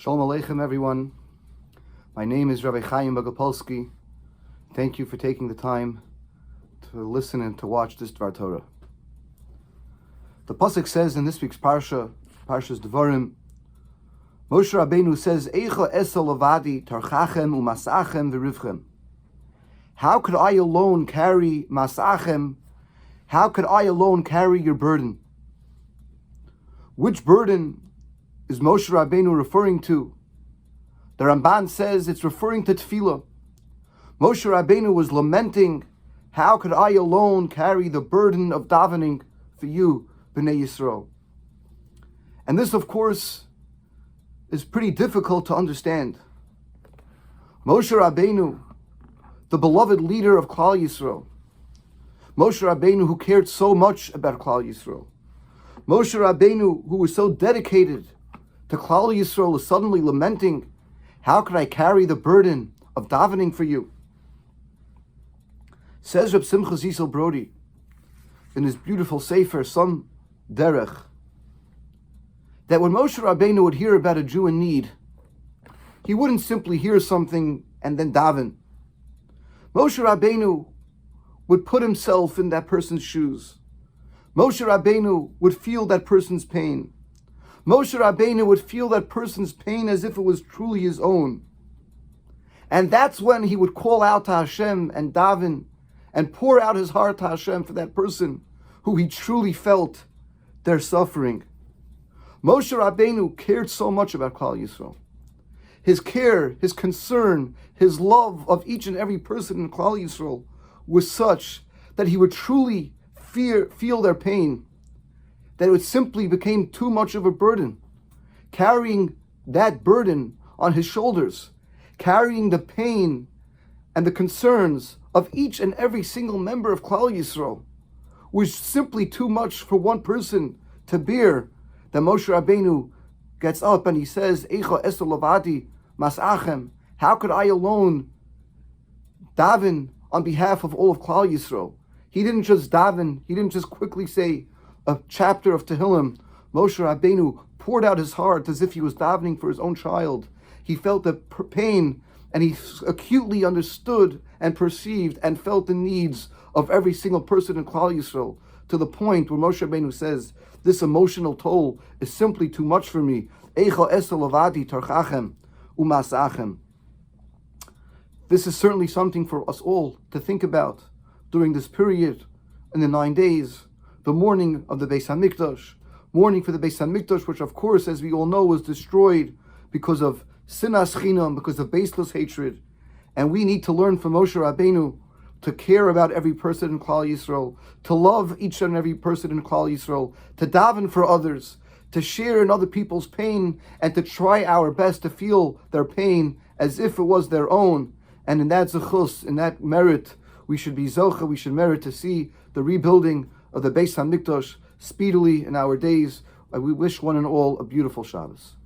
Shalom Aleichem, everyone. My name is Rabbi Chaim Bogopolsky. Thank you for taking the time to listen and to watch this D'var Torah. The pasuk says in this week's Parsha, Parshas Devarim, Moshe Rabbeinu says, Eicha esa levadi tarchachem umasachem v'rivchem. How could I alone carry masachem? How could I alone carry your burden? Which burden is Moshe Rabbeinu referring to? The Ramban says it's referring to tefillah. Moshe Rabbeinu was lamenting, how could I alone carry the burden of davening for you, B'nai Yisrael? And this, of course, is pretty difficult to understand. Moshe Rabbeinu, the beloved leader of Klal Yisrael, Moshe Rabbeinu who cared so much about Klal Yisrael, Moshe Rabbeinu who was so dedicated to Klal Yisrael, is suddenly lamenting, how could I carry the burden of davening for you? Says Reb Simcha Zisel Brody in his beautiful sefer, Some Derech, that when Moshe Rabbeinu would hear about a Jew in need, he wouldn't simply hear something and then daven. Moshe Rabbeinu would put himself in that person's shoes. Moshe Rabbeinu would feel that person's pain. Moshe Rabbeinu would feel that person's pain as if it was truly his own. And that's when he would call out to Hashem and daven and pour out his heart to Hashem for that person who he truly felt their suffering. Moshe Rabbeinu cared so much about Klal Yisrael. His care, his concern, his love of each and every person in Klal Yisrael was such that he would truly feel their pain, that it simply became too much of a burden. Carrying that burden on his shoulders, carrying the pain and the concerns of each and every single member of Klal Yisrael was simply too much for one person to bear, that Moshe Rabbeinu gets up and he says, Eicha esa levadi masachem, how could I alone daven on behalf of all of Klal Yisrael? He didn't just daven, he didn't just quickly say a chapter of Tehillim. Moshe Rabbeinu poured out his heart as if he was davening for his own child. He felt the pain, and he acutely understood and perceived and felt the needs of every single person in Klal Yisrael, to the point where Moshe Rabbeinu says, this emotional toll is simply too much for me. Eicha esa levadi tarchachem umasachem. This is certainly something for us all to think about during this period in the 9 days, the mourning of the Beis HaMikdash, mourning for the Beis HaMikdash, which of course, as we all know, was destroyed because of sinas chinam, because of baseless hatred. And we need to learn from Moshe Rabbeinu to care about every person in Klal Yisrael, to love each and every person in Klal Yisrael, to daven for others, to share in other people's pain, and to try our best to feel their pain as if it was their own. And in that zechus, in that merit, we should be zocha, we should merit to see the rebuilding of the Beis HaMikdash speedily in our days. We wish one and all a beautiful Shabbos.